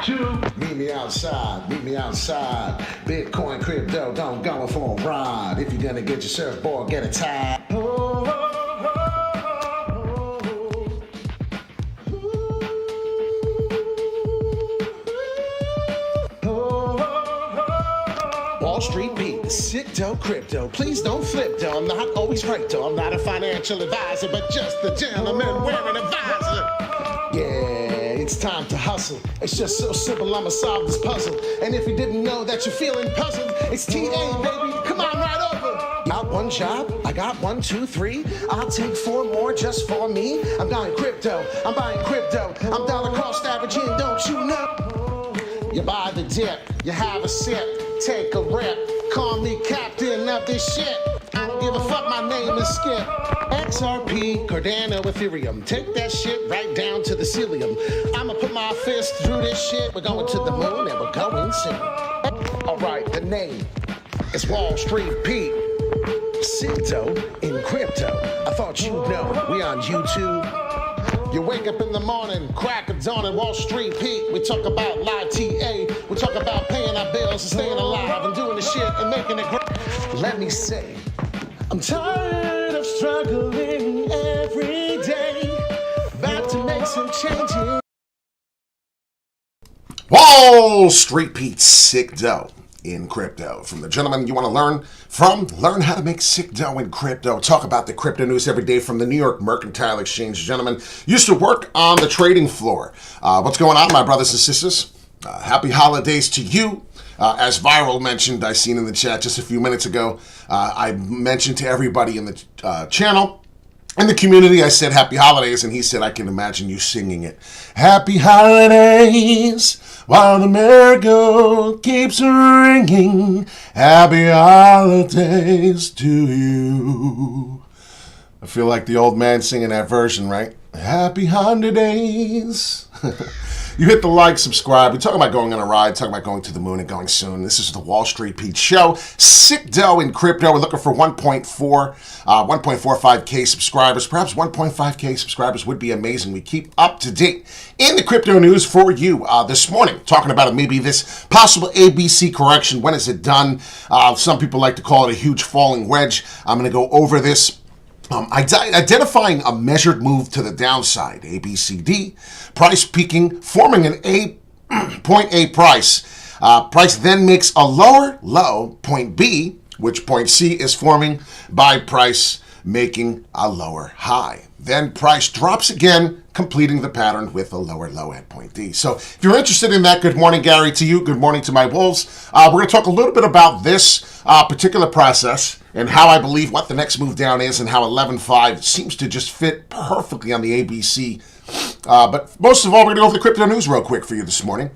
Meet me outside, Bitcoin, crypto, don't go for a ride. If you're gonna get your surfboard, get a tie. Wall Street Pete, sick dough, crypto. Please don't flip dough. I'm not always right though. I'm not a financial advisor, but just a gentleman wearing a visor. Yeah, it's time to hustle. It's just so simple, I'ma solve this puzzle. And if you didn't know that you're feeling puzzled, it's TA, baby. Come on right over. Got one job, I got 1, 2, 3. I'll take 4 more just for me. I'm buying crypto, I'm dollar cost averaging, don't you know? You buy the dip, you have a sip, take a rip. Call me captain of this shit. I don't give a fuck, my name is Skip. XRP, Cardano, Ethereum. Take that shit right down to the cilium. I'ma put my fist through this shit. We're going to the moon and we're going soon. Alright, the name is Wall Street Pete. Crypto in crypto. I thought you'd know. We on YouTube. You wake up in the morning, crack of dawn at Wall Street Pete. We talk about live TA. We talk about paying our bills and staying alive and doing the shit and making it great. Let me say, I'm tired of struggling every day. About to make some changes. Wall Street Pete's sick dough in crypto. From the gentleman you want to learn from, learn how to make sick dough in crypto. Talk about the crypto news every day from the New York Mercantile Exchange. Gentleman used to work on the trading floor. What's going on, my brothers and sisters? Happy holidays to you. As Viral mentioned, I seen in the chat just a few minutes ago, I mentioned to everybody in the channel, in the community, I said happy holidays, and he said, I can imagine you singing it. Happy holidays, while the merry-go keeps ringing. Happy holidays to you. I feel like the old man singing that version, right? Happy holidays. You hit the like, subscribe. We're talking about going on a ride, talking about going to the moon and going soon. This is the Wall Street Pete Show. Sick dough in crypto. We're looking for 1.45K subscribers. Perhaps 1.5K subscribers would be amazing. We keep up to date in the crypto news for you this morning. Talking about maybe this possible ABC correction. When is it done? Some people like to call it a huge falling wedge. I'm going to go over this. Identifying a measured move to the downside, ABCD, price peaking, forming an point A price. Price then makes a lower low, point B, which point C is forming by price making a lower high. Then price drops again, completing the pattern with a lower low at point D. So if you're interested in that, good morning, Gary, to you. Good morning to my wolves. We're going to talk a little bit about this particular process and how I believe what the next move down is and how 11.5 seems to just fit perfectly on the ABC. But most of all, we're going to go over the crypto news real quick for you this morning.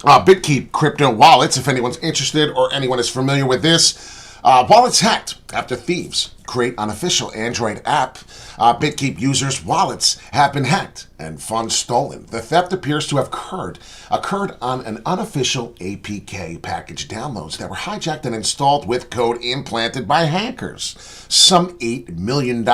BitKeep crypto wallets, if anyone's interested or anyone is familiar with this. Wallets hacked after thieves create unofficial Android app. BitKeep users' wallets have been hacked and funds stolen. The theft appears to have occurred on an unofficial APK package downloads that were hijacked and installed with code implanted by hackers. Some $8 million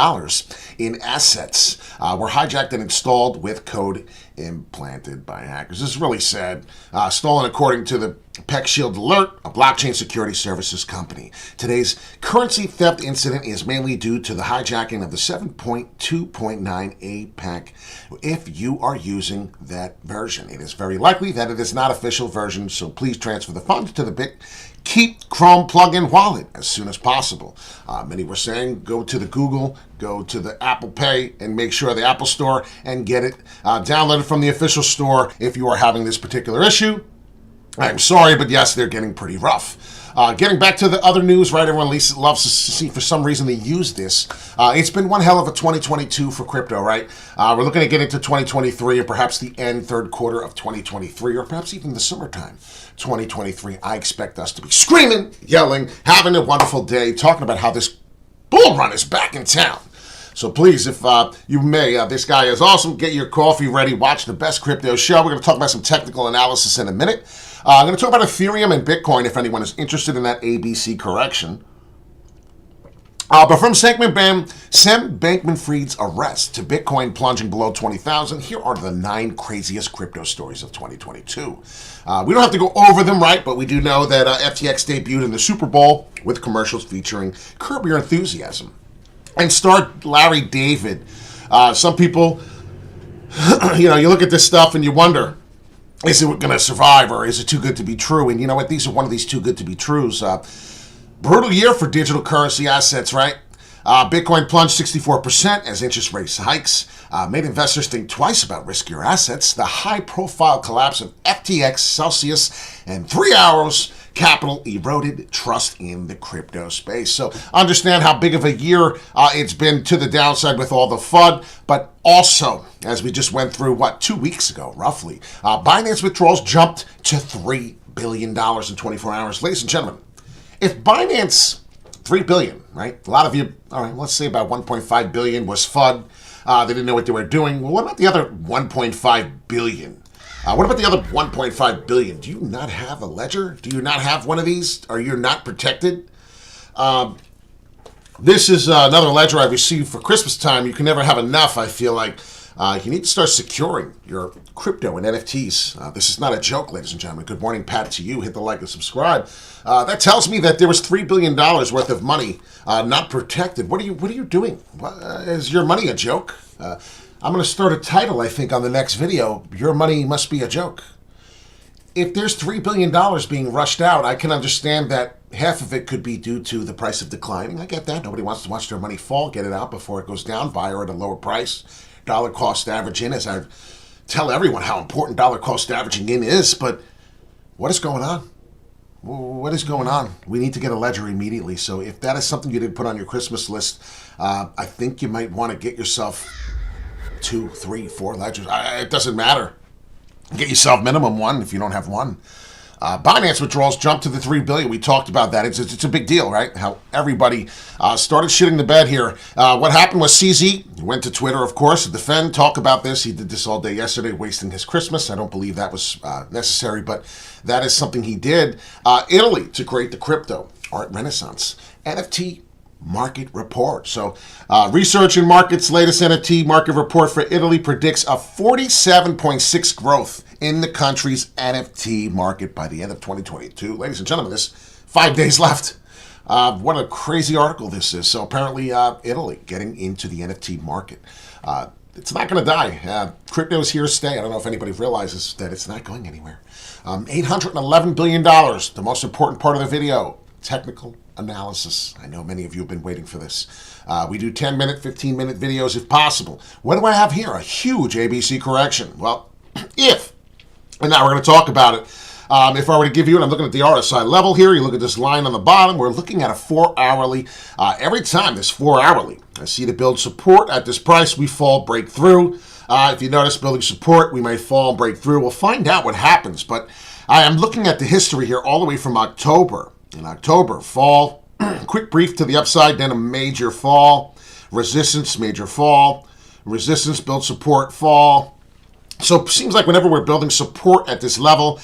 in assets were hijacked and installed with code implanted by hackers. This is really sad. Stolen according to the PeckShield Alert, a blockchain security services company. Today's currency theft incident is mainly due to the hijacking of the 7.2.9 APK. If you are using that version, it is very likely that it is not official version, so please transfer the funds to the BitKeep Chrome plugin wallet as soon as possible. Many were saying go to the Google, go to the Apple Pay, and make sure the Apple Store and get it downloaded from the official store if you are having this particular issue. I'm sorry, but yes, they're getting pretty rough. Getting back to the other news, right? Everyone loves to see, for some reason, they use this. It's been one hell of a 2022 for crypto, right? We're looking to get into 2023 or perhaps the third quarter of 2023 or perhaps even the summertime 2023. I expect us to be screaming, yelling, having a wonderful day, talking about how this bull run is back in town. So please, if you may, this guy is awesome. Get your coffee ready. Watch the best crypto show. We're going to talk about some technical analysis in a minute. I'm going to talk about Ethereum and Bitcoin if anyone is interested in that ABC correction. But from Sam Bankman-Fried's arrest to Bitcoin plunging below 20,000, here are the 9 craziest crypto stories of 2022. We don't have to go over them, right? But we do know that FTX debuted in the Super Bowl with commercials featuring Curb Your Enthusiasm and starred Larry David. Some people, you look at this stuff and you wonder, is it going to survive or is it too good to be true? And you know what? These are one of these too good to be trues. Brutal year for digital currency assets, right? Bitcoin plunged 64% as interest rates hikes made investors think twice about riskier assets. The high-profile collapse of FTX, Celsius, and 3 Arrows Capital eroded trust in the crypto space. So understand how big of a year it's been to the downside with all the FUD, but also, as we just went through, 2 weeks ago, roughly, Binance withdrawals jumped to $3 billion in 24 hours. Ladies and gentlemen, if Binance, $3 billion, right? A lot of you, all right, let's say about $1.5 billion was FUD. They didn't know what they were doing. Well, what about the other $1.5 billion? What about the other $1.5 billion? Do you not have a ledger? Do you not have one of these? Are you not protected? This is another ledger I received for Christmas time. You can never have enough, I feel like. You need to start securing your crypto and NFTs. This is not a joke, ladies and gentlemen. Good morning, Pat, to you. Hit the like and subscribe. That tells me that there was $3 billion worth of money not protected. What are you doing? Is your money a joke? I'm going to start a title, I think, on the next video. Your money must be a joke. If there's $3 billion being rushed out, I can understand that half of it could be due to the price of declining. I get that. Nobody wants to watch their money fall. Get it out before it goes down. Buy or at a lower price. Dollar cost averaging, as I tell everyone how important dollar cost averaging in is. But what is going on? What is going on? We need to get a ledger immediately. So if that is something you didn't put on your Christmas list, I think you might want to get yourself 2, 3, 4 ledgers. It doesn't matter. Get yourself minimum one if you don't have one. Binance withdrawals jumped to the $3 billion. We talked about that. It's a big deal, right? How everybody started shitting the bed here. What happened was CZ went to Twitter, of course, to defend, talk about this. He did this all day yesterday, wasting his Christmas. I don't believe that was necessary, but that is something he did. Italy to create the crypto art renaissance. NFT market report. So Research and Markets latest NFT market report for Italy predicts a 47.6 growth in the country's NFT market by the end of 2022. Ladies and gentlemen, there's 5 days left. What a crazy article this is. So apparently Italy getting into the NFT market. It's not going to die. Crypto is here to stay. I don't know if anybody realizes that it's not going anywhere. $811 billion, the most important part of the video, technical analysis. I know many of you have been waiting for this. We do 10-minute, 15-minute videos if possible. What do I have here? A huge ABC correction. Well, and now we're going to talk about it. If I were to give you, and I'm looking at the RSI level here, you look at this line on the bottom, we're looking at a 4-hourly. Every time this 4-hourly, I see to build support at this price, we fall, break through. If you notice building support, we may fall and break through. We'll find out what happens, but I am looking at the history here all the way from October. In October, fall, quick brief to the upside, then a major fall, resistance, major fall, resistance, build support, fall. So it seems like whenever we're building support at this level,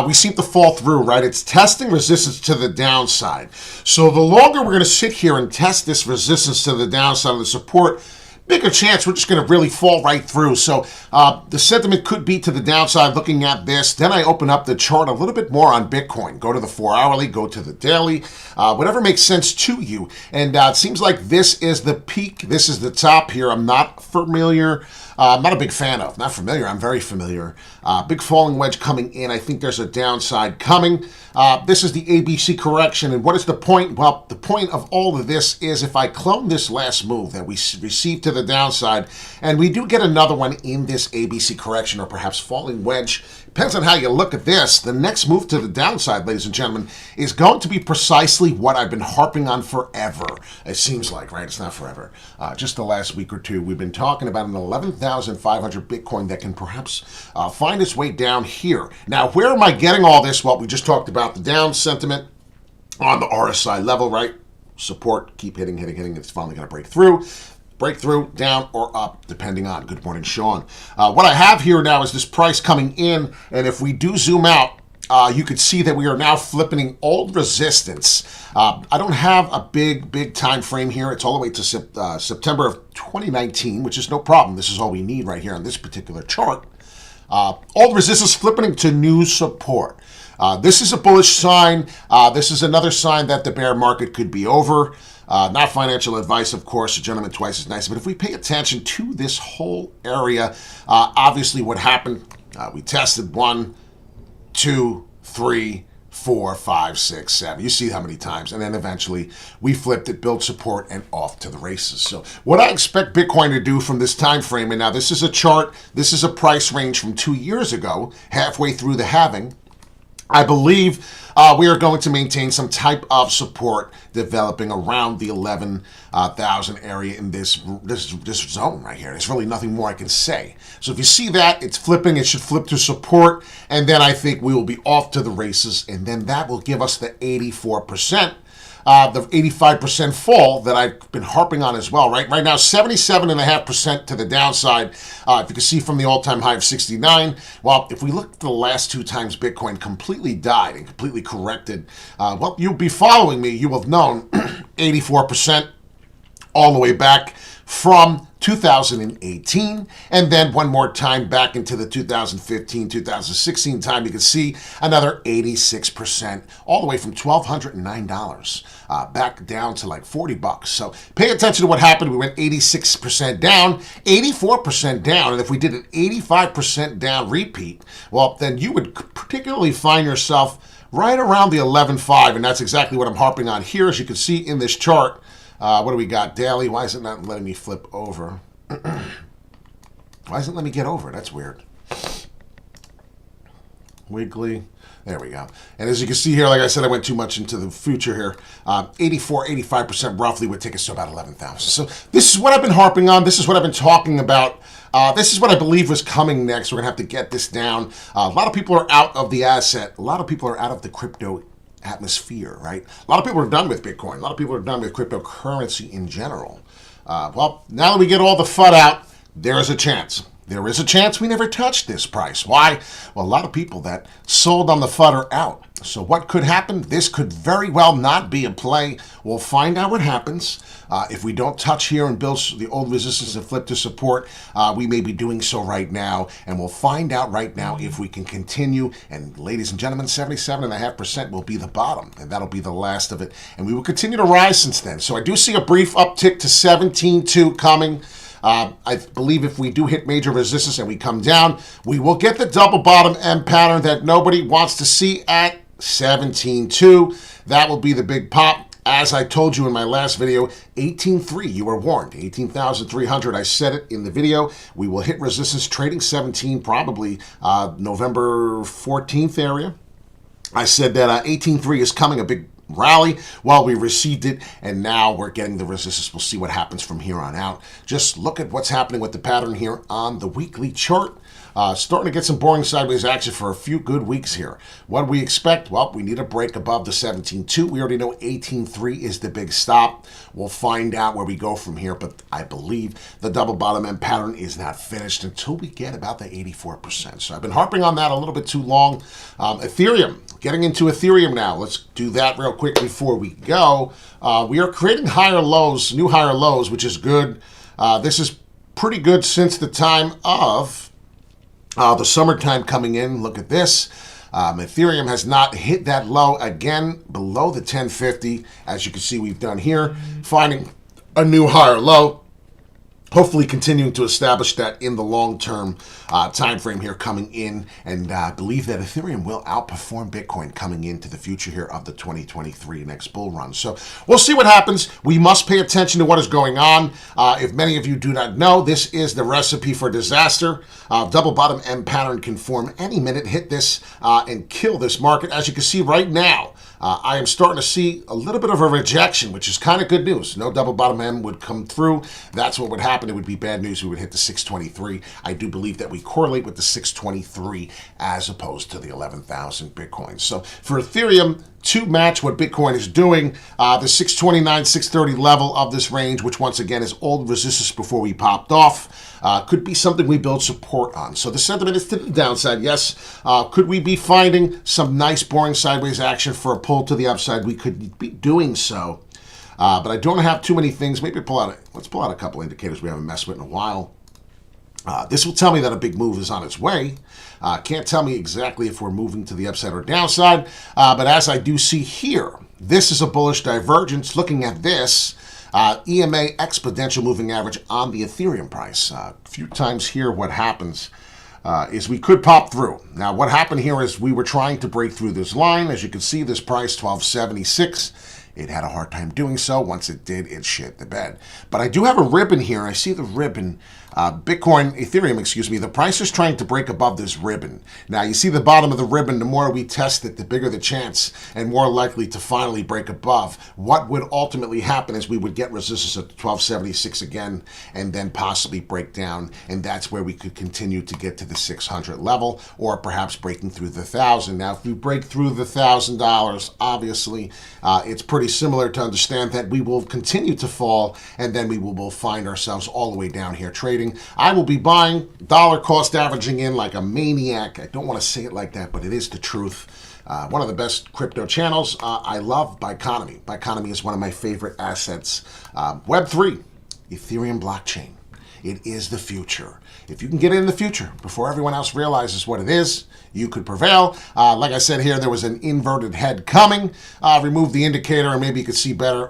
we seem to fall through, right? It's testing resistance to the downside. So the longer we're going to sit here and test this resistance to the downside of the support, bigger chance we're just going to really fall right through. So the sentiment could be to the downside looking at this. Then I open up the chart a little bit more on Bitcoin. Go to the 4-hourly, go to the daily, whatever makes sense to you. And it seems like this is the peak. This is the top here. I'm not familiar. I'm not a big fan of. Not familiar. I'm very familiar. Big falling wedge coming in. I think there's a downside coming. This is the ABC correction. And what is the point? Well, the point of all of this is if I clone this last move that we received to the downside, and we do get another one in this ABC correction or perhaps falling wedge, depends on how you look at this. The next move to the downside, ladies and gentlemen, is going to be precisely what I've been harping on forever. It seems like, right? It's not forever. Just the last week or two, we've been talking about an 11,500 Bitcoin that can perhaps find its way down here. Now, where am I getting all this? Well, we just talked about the down sentiment on the RSI level, right? Support, keep hitting. It's finally going to break through. Breakthrough, down or up, depending on. Good morning, Sean. What I have here now is this price coming in, and if we do zoom out, you could see that we are now flipping old resistance. I don't have a big time frame here. It's all the way to September of 2019, which is no problem. This is all we need right here on this particular chart. Old resistance flipping to new support. This is a bullish sign. This is another sign that the bear market could be over. Not financial advice, of course. A gentleman twice as nice. But if we pay attention to this whole area, obviously what happened, we tested 1, 2, 3, 4, 5, 6, 7. You see how many times. And then eventually we flipped it, built support, and off to the races. So what I expect Bitcoin to do from this time frame, and now this is a chart, this is a price range from 2 years ago, halfway through the halving. I believe we are going to maintain some type of support developing around the 11,000 area in this zone right here. There's really nothing more I can say. So if you see that, it's flipping. It should flip to support. And then I think we will be off to the races. And then that will give us the 84%. The 85% fall that I've been harping on as well, right? Right now, 77.5% to the downside. If you can see from the all-time high of 69, well, if we look at the last 2 times Bitcoin completely died and completely corrected, well, you'll be following me. You will have known 84% all the way back from 2018, and then one more time back into the 2015, 2016 time, you can see another 86%, all the way from $1,209 back down to like $40. So pay attention to what happened. We went 86% down, 84% down, and if we did an 85% down repeat, well, then you would particularly find yourself right around the 11.5, and that's exactly what I'm harping on here, as you can see in this chart. What do we got? Daily. Why is it not letting me flip over? Why isn't it letting me get over? That's weird. Weekly. There we go. And as you can see here, like I said, I went too much into the future here. 84, 85% roughly would take us to about 11,000. So this is what I've been harping on. This is what I've been talking about. This is what I believe was coming next. We're going to have to get this down. A lot of people are out of the asset. A lot of people are out of the crypto atmosphere, right? A lot of people are done with Bitcoin. A lot of people are done with cryptocurrency in general. Well, now that we get all the FUD out, there is a chance. There is a chance we never touched this price. Why? Well, a lot of people that sold on the FUD are out. So what could happen? This could very well not be a play. We'll find out what happens. If we don't touch here and build the old resistance and flip to support, we may be doing so right now. And we'll find out right now if we can continue. And ladies and gentlemen, 77.5% will be the bottom. And that'll be the last of it. And we will continue to rise since then. So I do see a brief uptick to 17.2 coming. I believe if we do hit major resistance and we come down, we will get the double bottom end pattern that nobody wants to see at 17.2. That will be the big pop. As I told you in my last video, 18.3, you were warned. 18,300, I said it in the video. We will hit resistance trading 17, probably November 14th area. I said that 18.3 is coming, a big rally. Well, we received it, and now we're getting the resistance. We'll see what happens from here on out. Just look at what's happening with the pattern here on the weekly chart. Starting to get some boring sideways action for a few good weeks here. What do we expect? Well, we need a break above the 17.2. We already know 18.3 is the big stop. We'll find out where we go from here, but I believe the double bottom end pattern is not finished until we get about the 84%. So I've been harping on that a little bit too long. Ethereum, getting into Ethereum now. Let's do that real quick before we go. We are creating higher lows, new higher lows, which is good. This is pretty good since the time of the summertime coming in. Look at this. Ethereum has not hit that low again below the 1050. As you can see, we've done here, finding a new higher low. Hopefully continuing to establish that in the long-term time frame here coming in. And I believe that Ethereum will outperform Bitcoin coming into the future here of the 2023 next bull run. So we'll see what happens. We must pay attention to what is going on. If many of you do not know, this is the recipe for disaster. Double bottom end pattern can form any minute, hit this and kill this market. As you can see right now, I am starting to see a little bit of a rejection, which is kind of good news. No double bottom M would come through. That's what would happen. It would be bad news. We would hit the 623. I do believe that we correlate with the 623 as opposed to the 11,000 Bitcoin. So for Ethereum to match what Bitcoin is doing, the 629, 630 level of this range, which once again is old resistance before we popped off, could be something we build support on. So the sentiment is to the downside, yes. Could we be finding some nice, boring sideways action for a pull to the upside? We could be doing so. But I don't have too many things. Maybe let's pull out a couple indicators we haven't messed with in a while. This will tell me that a big move is on its way. Can't tell me exactly if we're moving to the upside or downside. But as I do see here, this is a bullish divergence. Looking at this, EMA exponential moving average on the Ethereum price. A few times here what happens is we could pop through. Now what happened here is we were trying to break through this line. As you can see, this price 1276. It had a hard time doing so. Once it did, it shit the bed. But I do have a ribbon here. I see the ribbon. Ethereum, excuse me, the price is trying to break above this ribbon. Now, you see the bottom of the ribbon, the more we test it, the bigger the chance and more likely to finally break above. What would ultimately happen is we would get resistance at 1276 again and then possibly break down, and that's where we could continue to get to the 600 level or perhaps breaking through the 1,000. Now, if we break through the $1,000, obviously, it's pretty similar to understand that we will continue to fall and then we will find ourselves all the way down here trading. I will be buying, dollar cost averaging in like a maniac. I don't want to say it like that, but it is the truth. One of the best crypto channels. I love Bionomy. Bionomy is one of my favorite assets. Web3, Ethereum blockchain. It is the future. If you can get in the future before everyone else realizes what it is, you could prevail. Like I said here, there was an inverted head coming. Remove the indicator and maybe you could see better.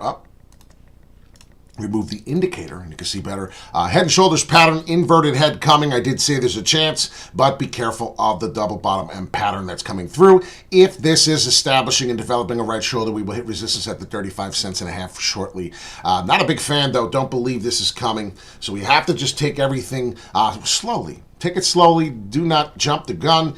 Remove the indicator and you can see better. Head and shoulders pattern, inverted head coming. I did say there's a chance, but be careful of the double bottom M pattern that's coming through. If this is establishing and developing a right shoulder, we will hit resistance at the 35 cents and a half shortly. Not a big fan though. Don't believe this is coming. So we have to just take everything slowly. Take it slowly. Do not jump the gun.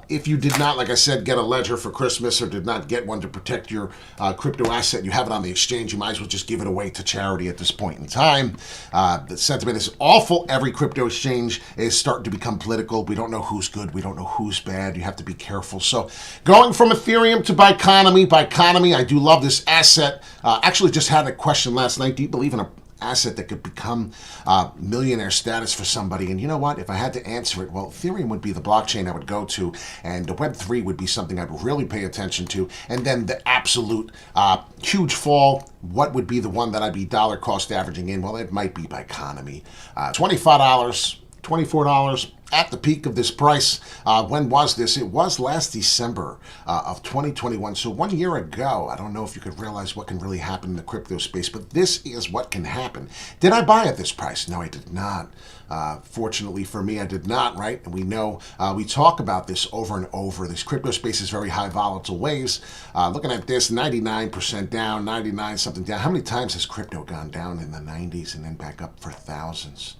If you did not, like I said, get a ledger for Christmas or did not get one to protect your crypto asset, you have it on the exchange, you might as well just give it away to charity at this point in time. The sentiment is awful. Every crypto exchange is starting to become political. We don't know who's good. We don't know who's bad. You have to be careful. So going from Ethereum to Bionomy, I do love this asset. Actually just had a question last night. Do you believe in a asset that could become millionaire status for somebody? And you know what? If I had to answer it, well, Ethereum would be the blockchain I would go to, and the Web3 would be something I'd really pay attention to. And then the absolute huge fall, what would be the one that I'd be dollar cost averaging in? Well, it might be Bionomy. $25, $24 at the peak of this price. When was this? It was last December of 2021. So 1 year ago. I don't know if you could realize what can really happen in the crypto space, but this is what can happen. Did I buy at this price? No, I did not. Fortunately for me, I did not, right? And we know, we talk about this over and over. This crypto space is very high volatile waves. Looking at this, 99% down, 99 something down. How many times has crypto gone down in the 90s and then back up for thousands?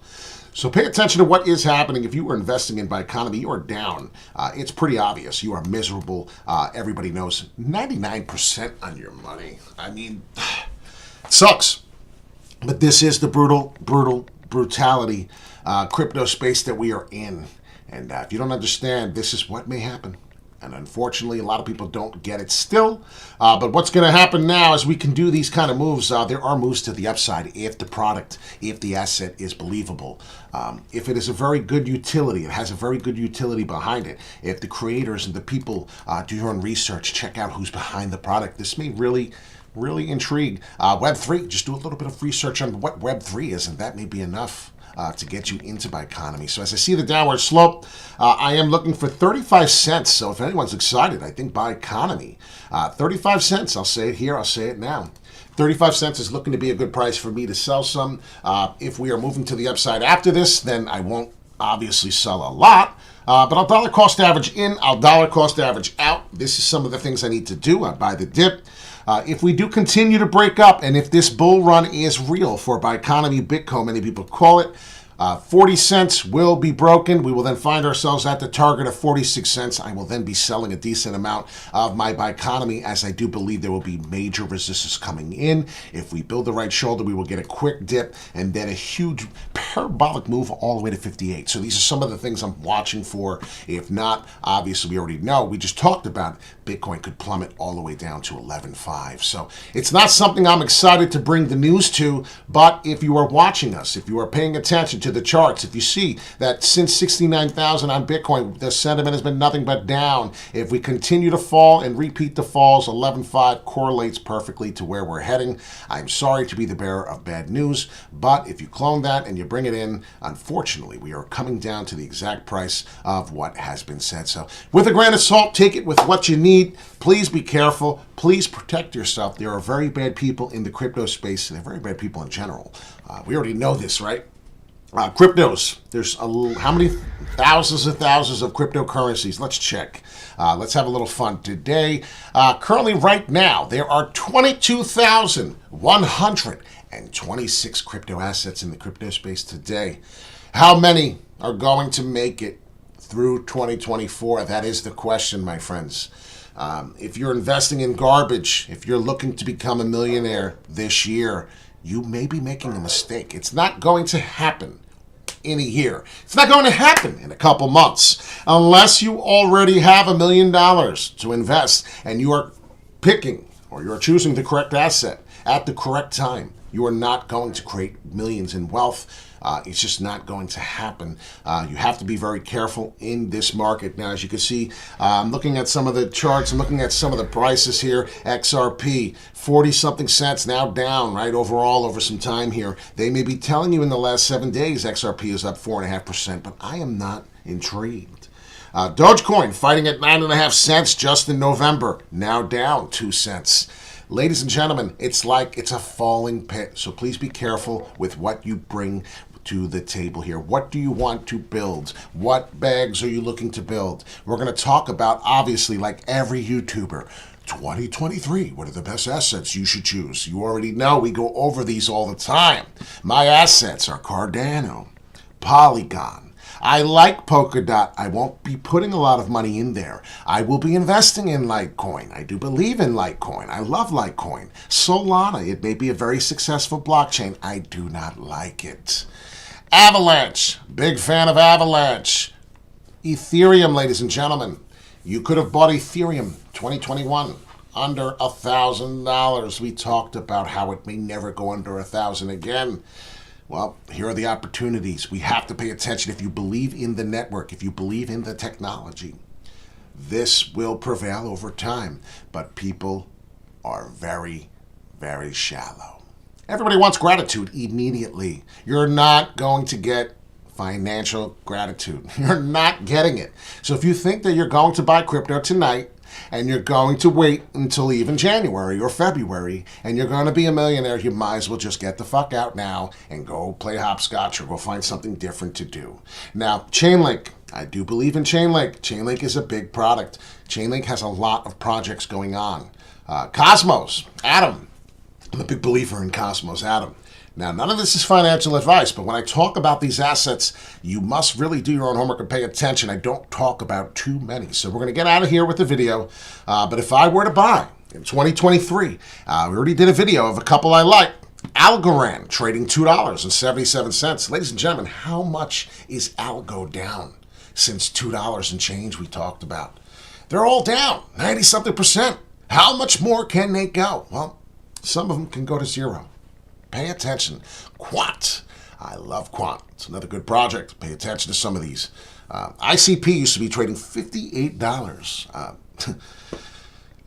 So pay attention to what is happening. If you were investing in Bionomy, you are down. It's pretty obvious. You are miserable. Everybody knows 99% on your money. I mean, it sucks. But this is the brutality crypto space that we are in. And if you don't understand, this is what may happen. And unfortunately, a lot of people don't get it still. But what's going to happen now is we can do these kind of moves. There are moves to the upside if the product, if the asset is believable. If it is a very good utility, it has a very good utility behind it. If the creators and the people do your own research, check out who's behind the product, this may really intrigue. Web3, just do a little bit of research on what Web3 is, and that may be enough to get you into Bionomy. So as I see the downward slope, I am looking for 35 cents. So if anyone's excited, I think Bionomy, 35 cents. I'll say it here. I'll say it now. 35 cents is looking to be a good price for me to sell some. If we are moving to the upside after this, then I won't obviously sell a lot. But I'll dollar cost average in. I'll dollar cost average out. This is some of the things I need to do. I buy the dip. If we do continue to break up, and if this bull run is real for Bionomy, Bitcoin, many people call it, 40 cents will be broken. We will then find ourselves at the target of 46 cents. I will then be selling a decent amount of my Biconomy, as I do believe there will be major resistance coming in. If we build the right shoulder, we will get a quick dip and then a huge parabolic move all the way to 58. So these are some of the things I'm watching for. If not, obviously we already know. We just talked about Bitcoin could plummet all the way down to 11.5. So it's not something I'm excited to bring the news to, but if you are watching us, if you are paying attention to the charts, if you see that since 69,000 on Bitcoin, the sentiment has been nothing but down. If we continue to fall and repeat the falls, 11.5 correlates perfectly to where we're heading. I'm sorry to be the bearer of bad news, but if you clone that and you bring it in, unfortunately, we are coming down to the exact price of what has been said. So with a grain of salt, take it with what you need. Please be careful. Please protect yourself. There are very bad people in the crypto space, and they're very bad people in general. We already know this, right? Cryptos. There's how many thousands and thousands of cryptocurrencies? Let's check. Let's have a little fun today. Currently, right now, there are 22,126 crypto assets in the crypto space today. How many are going to make it through 2024? That is the question, my friends. If you're investing in garbage, if you're looking to become a millionaire this year, you may be making a mistake. It's not going to happen in a year. It's not going to happen in a couple months unless you already have $1 million to invest and you are picking or you're choosing the correct asset at the correct time. You are not going to create millions in wealth. It's just not going to happen. You have to be very careful in this market. Now, as you can see, I'm looking at some of the charts. I'm looking at some of the prices here. XRP, 40-something cents, now down, right, overall over some time here. They may be telling you in the last 7 days XRP is up 4.5%, but I am not intrigued. Dogecoin fighting at 9.5 cents just in November, now down 2 cents. Ladies and gentlemen, it's like it's a falling pit, so please be careful with what you bring to the table here. What do you want to build? What bags are you looking to build? We're going to talk about, obviously, like every YouTuber, 2023, what are the best assets you should choose? You already know we go over these all the time. My assets are Cardano, Polygon. I like Polkadot. I won't be putting a lot of money in there. I will be investing in Litecoin. I do believe in Litecoin. I love Litecoin. Solana, it may be a very successful blockchain. I do not like it. Avalanche, big fan of Avalanche. Ethereum, ladies and gentlemen. You could have bought Ethereum 2021 under $1,000. We talked about how it may never go under 1,000 again. Well, here are the opportunities. We have to pay attention. If you believe in the network, if you believe in the technology, this will prevail over time. But people are very, very shallow. Everybody wants gratitude immediately. You're not going to get financial gratitude. You're not getting it. So if you think that you're going to buy crypto tonight, and you're going to wait until even January or February, and you're going to be a millionaire, you might as well just get the fuck out now and go play hopscotch or go find something different to do. Now, Chainlink. I do believe in Chainlink. Chainlink is a big product. Chainlink has a lot of projects going on. Cosmos. Atom. I'm a big believer in Cosmos. Atom. Now, none of this is financial advice, but when I talk about these assets, you must really do your own homework and pay attention. I don't talk about too many. So we're going to get out of here with the video. But if I were to buy in 2023, we already did a video of a couple I like. Algorand trading $2.77. Ladies and gentlemen, how much is Algo down since $2 and change we talked about? They're all down, 90-something%. How much more can they go? Well, some of them can go to zero. Pay attention. Quant. I love Quant. It's another good project. Pay attention to some of these. ICP used to be trading $58.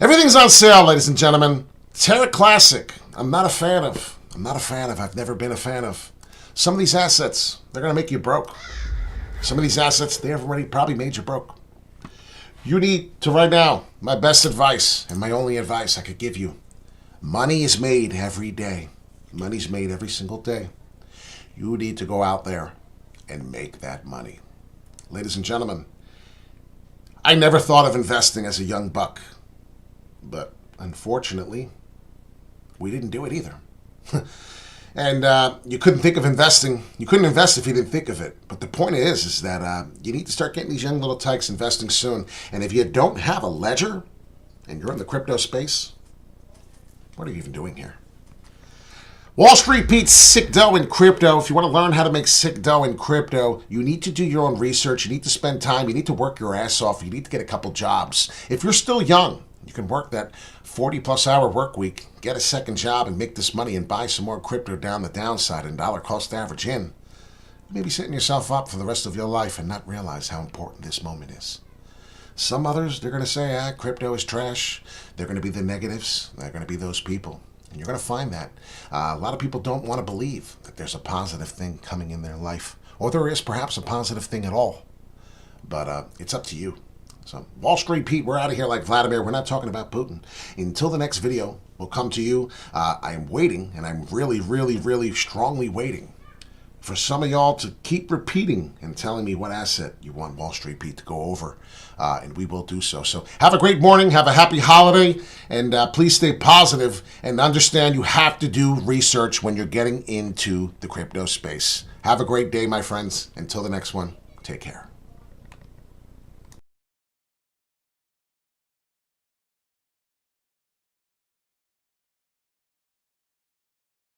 Everything's on sale, ladies and gentlemen. Terra Classic. I'm not a fan of. I've never been a fan of. Some of these assets, they're going to make you broke. Some of these assets, they have already probably made you broke. You need to, right now, my best advice and my only advice I could give you. Money is made every day. Money's made every single day. You need to go out there and make that money. Ladies and gentlemen, I never thought of investing as a young buck, but unfortunately, we didn't do it either. And you couldn't think of investing. You couldn't invest if you didn't think of it. But the point is that you need to start getting these young little tykes investing soon. And if you don't have a ledger and you're in the crypto space, what are you even doing here? Wall Street Pete's sick dough in crypto. If you want to learn how to make sick dough in crypto, you need to do your own research. You need to spend time. You need to work your ass off. You need to get a couple jobs. If you're still young, you can work that 40-plus hour work week, get a second job, and make this money and buy some more crypto down the downside and dollar cost average in. You may be setting yourself up for the rest of your life and not realize how important this moment is. Some others, they're going to say, crypto is trash. They're going to be the negatives. They're going to be those people. And you're going to find that a lot of people don't want to believe that there's a positive thing coming in their life, or there is perhaps a positive thing at all. But it's up to you. So, Wall Street Pete, we're out of here like Vladimir. We're not talking about Putin. Until the next video will come to you, I am waiting, and I'm really, really, really strongly waiting for some of y'all to keep repeating and telling me what asset you want Wall Street Pete to go over, and we will do so. So have a great morning, have a happy holiday, and please stay positive and understand you have to do research when you're getting into the crypto space. Have a great day, my friends. Until the next one, take care.